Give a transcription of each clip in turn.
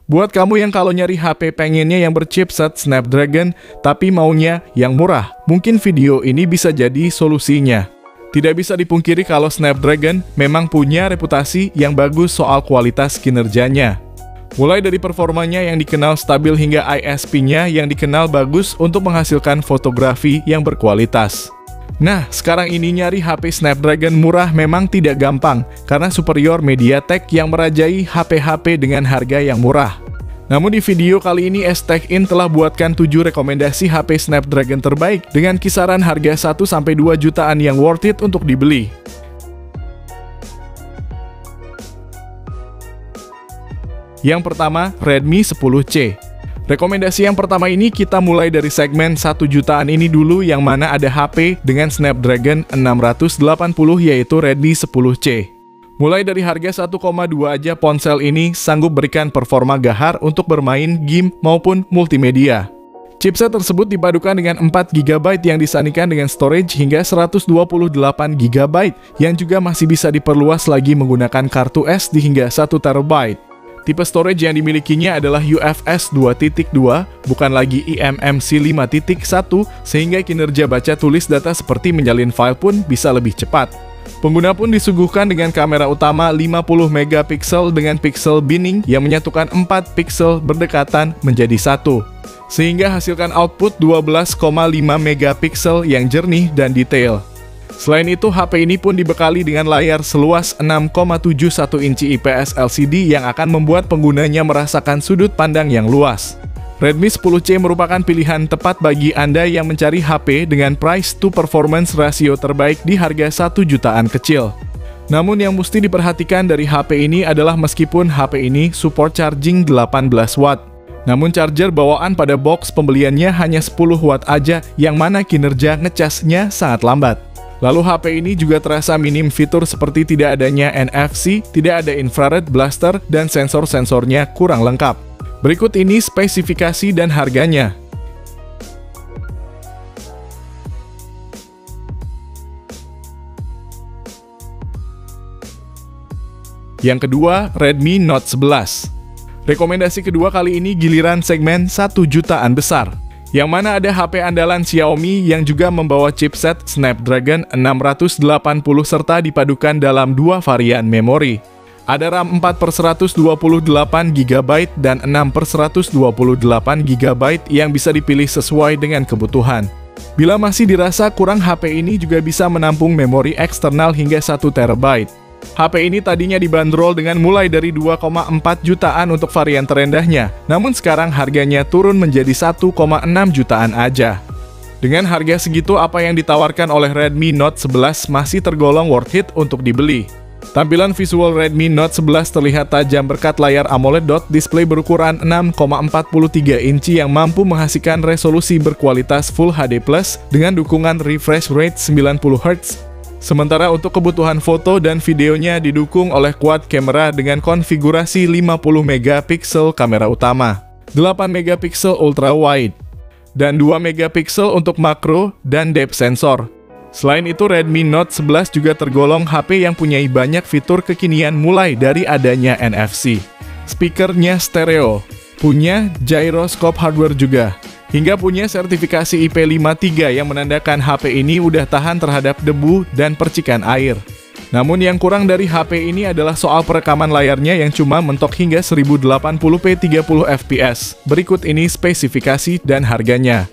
Buat kamu yang kalau nyari HP pengennya yang berchipset Snapdragon, tapi maunya yang murah, mungkin video ini bisa jadi solusinya. Tidak bisa dipungkiri kalau Snapdragon memang punya reputasi yang bagus soal kualitas kinerjanya. Mulai dari performanya yang dikenal stabil hingga ISP-nya yang dikenal bagus untuk menghasilkan fotografi yang berkualitas. Nah, sekarang ini nyari HP Snapdragon murah memang tidak gampang karena superior MediaTek yang merajai HP-HP dengan harga yang murah. Namun di video kali ini STechIn telah buatkan 7 rekomendasi HP Snapdragon terbaik dengan kisaran harga 1-2 jutaan yang worth it untuk dibeli. Yang pertama, Redmi 10C. Rekomendasi yang pertama ini kita mulai dari segmen 1 jutaan ini dulu yang mana ada HP dengan Snapdragon 680 yaitu Redmi 10C. Mulai dari harga 1,2 aja ponsel ini sanggup berikan performa gahar untuk bermain game maupun multimedia. Chipset tersebut dipadukan dengan 4 GB yang disandingkan dengan storage hingga 128 GB yang juga masih bisa diperluas lagi menggunakan kartu SD hingga 1 TB. Tipe storage yang dimilikinya adalah UFS 2.2, bukan lagi eMMC 5.1, sehingga kinerja baca tulis data seperti menyalin file pun bisa lebih cepat. Pengguna pun disuguhkan dengan kamera utama 50 MP dengan pixel binning yang menyatukan 4 pixel berdekatan menjadi satu, sehingga hasilkan output 12,5 MP yang jernih dan detail. Selain itu, HP ini pun dibekali dengan layar seluas 6,71 inci IPS LCD yang akan membuat penggunanya merasakan sudut pandang yang luas. Redmi 10C merupakan pilihan tepat bagi Anda yang mencari HP dengan price to performance ratio terbaik di harga 1 jutaan kecil. Namun yang mesti diperhatikan dari HP ini adalah meskipun HP ini support charging 18 watt. Namun charger bawaan pada box pembeliannya hanya 10 watt aja yang mana kinerja ngecasnya sangat lambat. Lalu HP ini juga terasa minim fitur seperti tidak adanya NFC, tidak ada infrared blaster, dan sensor-sensornya kurang lengkap. Berikut ini spesifikasi dan harganya. Yang kedua, Redmi Note 11. Rekomendasi kedua kali ini giliran segmen 1 jutaan besar, yang mana ada HP andalan Xiaomi yang juga membawa chipset Snapdragon 680 serta dipadukan dalam 2 varian memori. Ada RAM 4/128 GB dan 6/128 GB yang bisa dipilih sesuai dengan kebutuhan. Bila masih dirasa kurang, HP ini juga bisa menampung memori eksternal hingga 1 TB. HP ini tadinya dibanderol dengan mulai dari 2,4 jutaan untuk varian terendahnya, namun sekarang harganya turun menjadi 1,6 jutaan aja. Dengan harga segitu, apa yang ditawarkan oleh Redmi Note 11 masih tergolong worth it untuk dibeli. Tampilan visual Redmi Note 11 terlihat tajam berkat layar AMOLED dot display berukuran 6,43 inci yang mampu menghasilkan resolusi berkualitas Full HD+ dengan dukungan refresh rate 90 Hz. Sementara untuk kebutuhan foto dan videonya didukung oleh quad kamera dengan konfigurasi 50 MP kamera utama, 8 MP ultra wide, dan 2 MP untuk makro dan depth sensor. Selain itu, Redmi Note 11 juga tergolong HP yang punya banyak fitur kekinian mulai dari adanya NFC, speakernya stereo, punya gyroscope hardware juga, hingga punya sertifikasi IP53 yang menandakan HP ini udah tahan terhadap debu dan percikan air. Namun yang kurang dari HP ini adalah soal perekaman layarnya yang cuma mentok hingga 1080p 30 fps. Berikut ini spesifikasi dan harganya.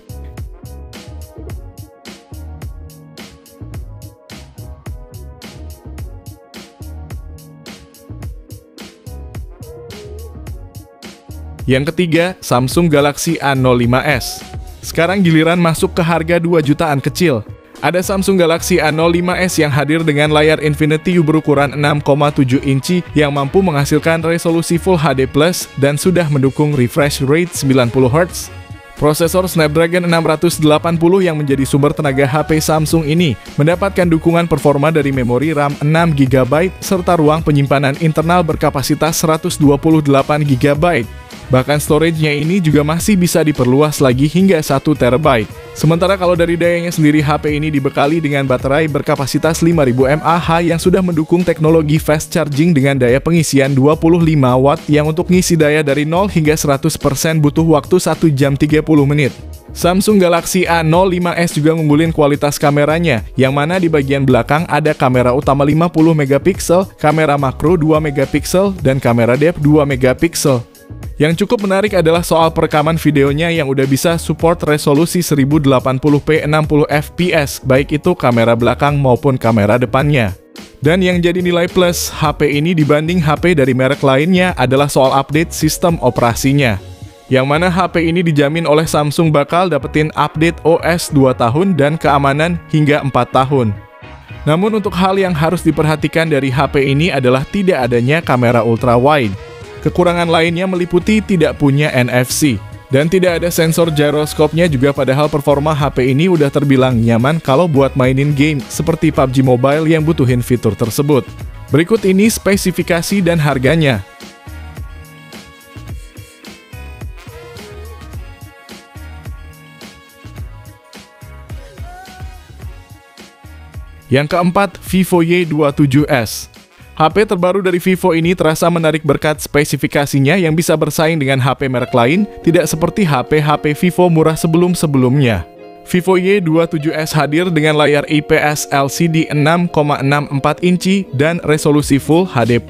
Yang ketiga, Samsung Galaxy A05s. Sekarang giliran masuk ke harga 2 jutaan kecil. Ada Samsung Galaxy A05s yang hadir dengan layar Infinity U berukuran 6,7 inci yang mampu menghasilkan resolusi Full HD+ dan sudah mendukung refresh rate 90 Hz. Prosesor Snapdragon 680 yang menjadi sumber tenaga HP Samsung ini mendapatkan dukungan performa dari memori RAM 6 GB serta ruang penyimpanan internal berkapasitas 128 GB. Bahkan storage-nya ini juga masih bisa diperluas lagi hingga 1 TB. Sementara kalau dari dayanya sendiri, HP ini dibekali dengan baterai berkapasitas 5000 mAh yang sudah mendukung teknologi fast charging dengan daya pengisian 25 Watt yang untuk ngisi daya dari 0 hingga 100% butuh waktu 1 jam 30 menit. Samsung Galaxy A05s juga ngunggulin kualitas kameranya, yang mana di bagian belakang ada kamera utama 50 megapiksel, kamera makro 2 megapiksel, dan kamera depth 2 megapiksel. Yang cukup menarik adalah soal perekaman videonya yang udah bisa support resolusi 1080p 60fps, baik itu kamera belakang maupun kamera depannya. Dan yang jadi nilai plus HP ini dibanding HP dari merek lainnya adalah soal update sistem operasinya. Yang mana HP ini dijamin oleh Samsung bakal dapetin update OS 2 tahun dan keamanan hingga 4 tahun. Namun untuk hal yang harus diperhatikan dari HP ini adalah tidak adanya kamera ultra wide. Kekurangan lainnya meliputi tidak punya NFC, dan tidak ada sensor gyroskopnya juga, padahal performa HP ini udah terbilang nyaman kalau buat mainin game seperti PUBG Mobile yang butuhin fitur tersebut. Berikut ini spesifikasi dan harganya. Yang keempat, Vivo Y27s. HP terbaru dari Vivo ini terasa menarik berkat spesifikasinya yang bisa bersaing dengan HP merek lain, tidak seperti HP-HP Vivo murah sebelum-sebelumnya. Vivo Y27s hadir dengan layar IPS LCD 6,64 inci dan resolusi Full HD+.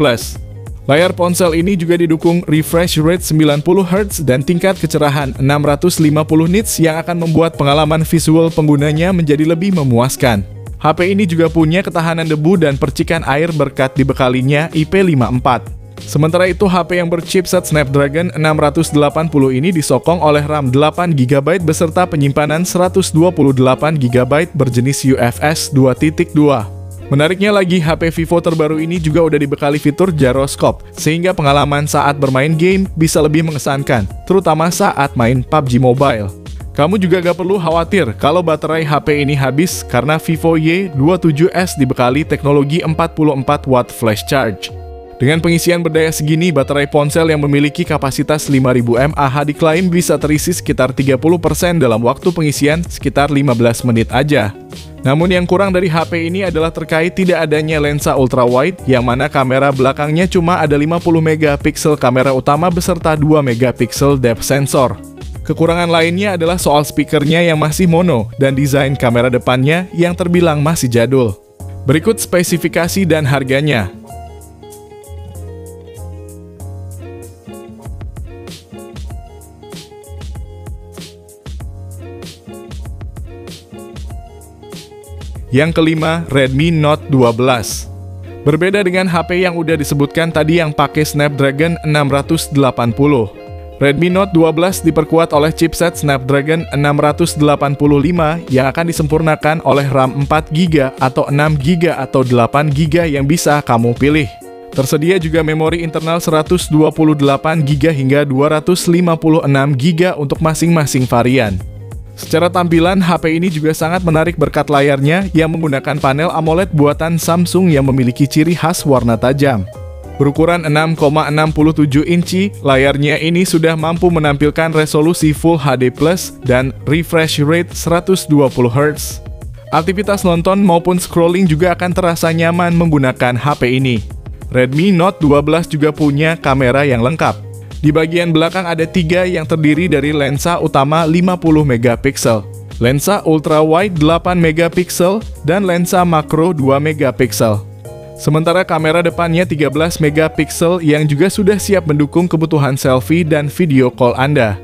Layar ponsel ini juga didukung refresh rate 90 Hz dan tingkat kecerahan 650 nits yang akan membuat pengalaman visual penggunanya menjadi lebih memuaskan. HP ini juga punya ketahanan debu dan percikan air berkat dibekalinya IP54. Sementara itu, HP yang berchipset Snapdragon 680 ini disokong oleh RAM 8GB beserta penyimpanan 128GB berjenis UFS 2.2. Menariknya lagi, HP Vivo terbaru ini juga udah dibekali fitur gyroskop, sehingga pengalaman saat bermain game bisa lebih mengesankan, terutama saat main PUBG Mobile. Kamu juga gak perlu khawatir kalau baterai HP ini habis karena Vivo Y27s dibekali teknologi 44 watt flash charge. Dengan pengisian berdaya segini, baterai ponsel yang memiliki kapasitas 5000 mAh diklaim bisa terisi sekitar 30% dalam waktu pengisian sekitar 15 menit aja. Namun yang kurang dari HP ini adalah terkait tidak adanya lensa ultrawide, yang mana kamera belakangnya cuma ada 50 megapiksel kamera utama beserta 2 megapiksel depth sensor. Kekurangan lainnya adalah soal speakernya yang masih mono dan desain kamera depannya yang terbilang masih jadul. Berikut spesifikasi dan harganya. Yang kelima, Redmi Note 12. Berbeda dengan HP yang udah disebutkan tadi yang pakai Snapdragon 680. Redmi Note 12 diperkuat oleh chipset Snapdragon 685 yang akan disempurnakan oleh RAM 4GB atau 6GB atau 8GB yang bisa kamu pilih. Tersedia juga memori internal 128GB hingga 256GB untuk masing-masing varian. Secara tampilan, HP ini juga sangat menarik berkat layarnya yang menggunakan panel AMOLED buatan Samsung yang memiliki ciri khas warna tajam. Berukuran 6,67 inci, layarnya ini sudah mampu menampilkan resolusi Full HD+, dan refresh rate 120 Hz. Aktivitas nonton maupun scrolling juga akan terasa nyaman menggunakan HP ini. Redmi Note 12 juga punya kamera yang lengkap. Di bagian belakang ada 3 yang terdiri dari lensa utama 50 megapiksel, lensa ultra wide 8 megapiksel, dan lensa makro 2 megapiksel. Sementara kamera depannya 13 megapiksel yang juga sudah siap mendukung kebutuhan selfie dan video call Anda.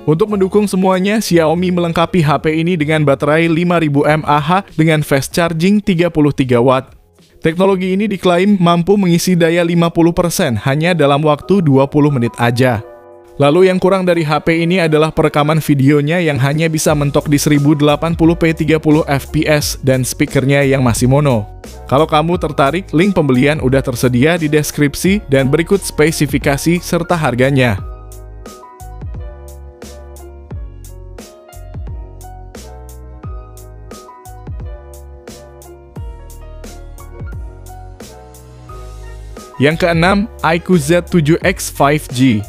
Untuk mendukung semuanya, Xiaomi melengkapi HP ini dengan baterai 5000 mAh dengan fast charging 33 watt. Teknologi ini diklaim mampu mengisi daya 50% hanya dalam waktu 20 menit aja. Lalu yang kurang dari HP ini adalah perekaman videonya yang hanya bisa mentok di 1080p 30fps dan speakernya yang masih mono. Kalau kamu tertarik, link pembelian udah tersedia di deskripsi dan berikut spesifikasi serta harganya. Yang keenam, iQOO Z7X 5G.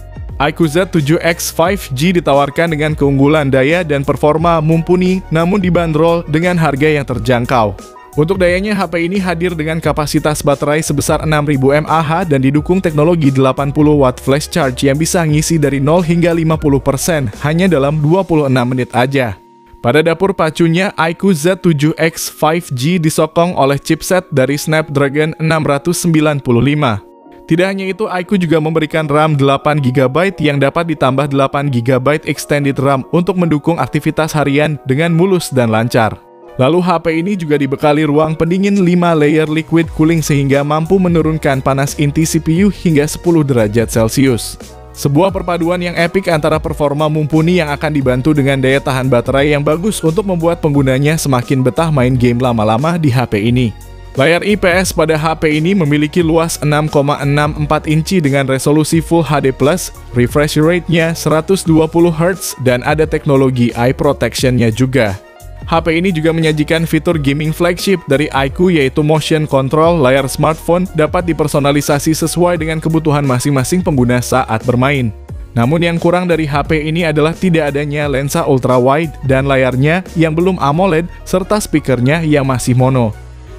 iQOO Z7X 5G ditawarkan dengan keunggulan daya dan performa mumpuni, namun dibanderol dengan harga yang terjangkau. Untuk dayanya, HP ini hadir dengan kapasitas baterai sebesar 6000 mAh dan didukung teknologi 80 Watt flash charge yang bisa ngisi dari 0 hingga 50% hanya dalam 26 menit aja. Pada dapur pacunya, iQOO Z7X 5G disokong oleh chipset dari Snapdragon 695. Tidak hanya itu, iQOO juga memberikan RAM 8GB yang dapat ditambah 8GB extended RAM untuk mendukung aktivitas harian dengan mulus dan lancar. Lalu HP ini juga dibekali ruang pendingin 5 layer liquid cooling sehingga mampu menurunkan panas inti CPU hingga 10 derajat Celcius. Sebuah perpaduan yang epik antara performa mumpuni yang akan dibantu dengan daya tahan baterai yang bagus untuk membuat penggunanya semakin betah main game lama-lama di HP ini. Layar IPS pada HP ini memiliki luas 6,64 inci dengan resolusi Full HD+, refresh rate-nya 120Hz, dan ada teknologi eye protection-nya juga. HP ini juga menyajikan fitur gaming flagship dari iQOO yaitu motion control layar smartphone dapat dipersonalisasi sesuai dengan kebutuhan masing-masing pengguna saat bermain. Namun yang kurang dari HP ini adalah tidak adanya lensa ultra-wide dan layarnya yang belum AMOLED serta speakernya yang masih mono.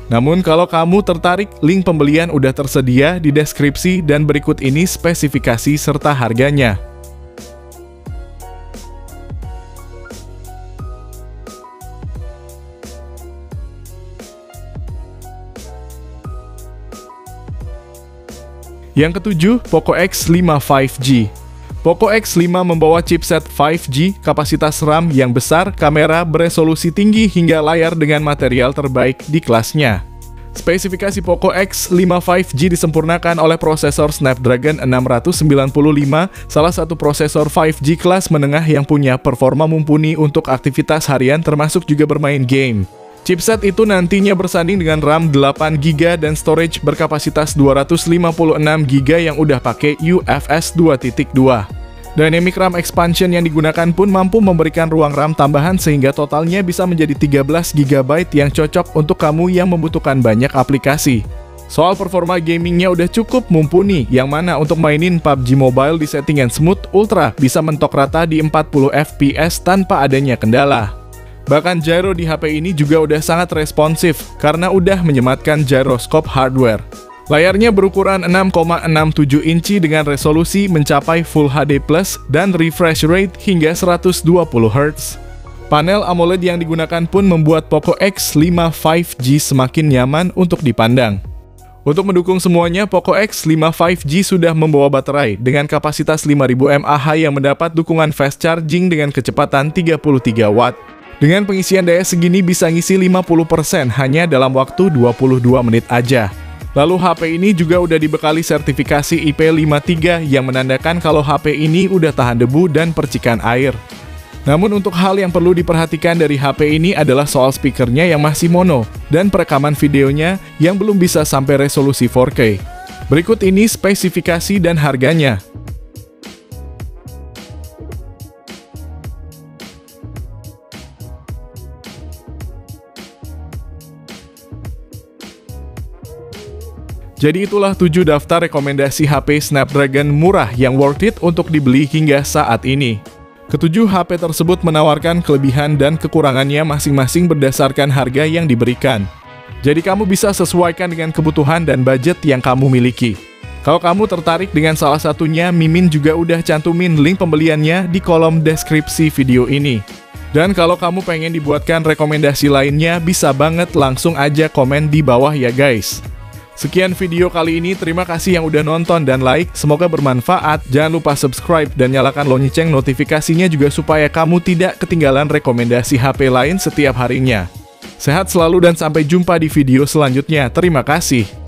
Namun kalau kamu tertarik, link pembelian udah tersedia di deskripsi dan berikut ini spesifikasi serta harganya. Yang ketujuh, Poco X5 5G. Poco X5 membawa chipset 5G, kapasitas RAM yang besar, kamera beresolusi tinggi hingga layar dengan material terbaik di kelasnya. Spesifikasi Poco X5 5G disempurnakan oleh prosesor Snapdragon 695, salah satu prosesor 5G kelas menengah yang punya performa mumpuni untuk aktivitas harian termasuk juga bermain game. Chipset itu nantinya bersanding dengan RAM 8GB dan storage berkapasitas 256GB yang udah pakai UFS 2.2. Dynamic RAM expansion yang digunakan pun mampu memberikan ruang RAM tambahan sehingga totalnya bisa menjadi 13GB yang cocok untuk kamu yang membutuhkan banyak aplikasi. Soal performa gamingnya udah cukup mumpuni, yang mana untuk mainin PUBG Mobile di settingan Smooth Ultra bisa mentok rata di 40 FPS tanpa adanya kendala. Bahkan gyro di HP ini juga udah sangat responsif karena udah menyematkan gyroscope hardware. Layarnya berukuran 6,67 inci dengan resolusi mencapai Full HD+ dan refresh rate hingga 120Hz. Panel AMOLED yang digunakan pun membuat Poco X5 5G semakin nyaman untuk dipandang. Untuk mendukung semuanya, Poco X5 5G sudah membawa baterai dengan kapasitas 5000 mAh yang mendapat dukungan fast charging dengan kecepatan 33 Watt. Dengan pengisian daya segini bisa ngisi 50% hanya dalam waktu 22 menit aja. Lalu HP ini juga udah dibekali sertifikasi IP53 yang menandakan kalau HP ini udah tahan debu dan percikan air. Namun untuk hal yang perlu diperhatikan dari HP ini adalah soal speakernya yang masih mono dan perekaman videonya yang belum bisa sampai resolusi 4K. Berikut ini spesifikasi dan harganya. Jadi itulah 7 daftar rekomendasi HP Snapdragon murah yang worth it untuk dibeli hingga saat ini. Ketujuh HP tersebut menawarkan kelebihan dan kekurangannya masing-masing berdasarkan harga yang diberikan. Jadi kamu bisa sesuaikan dengan kebutuhan dan budget yang kamu miliki. Kalau kamu tertarik dengan salah satunya, Mimin juga udah cantumin link pembeliannya di kolom deskripsi video ini. Dan kalau kamu pengen dibuatkan rekomendasi lainnya, bisa banget langsung aja komen di bawah ya guys. Sekian video kali ini, terima kasih yang udah nonton dan like, semoga bermanfaat. Jangan lupa subscribe dan nyalakan lonceng notifikasinya juga supaya kamu tidak ketinggalan rekomendasi HP lain setiap harinya. Sehat selalu dan sampai jumpa di video selanjutnya, terima kasih.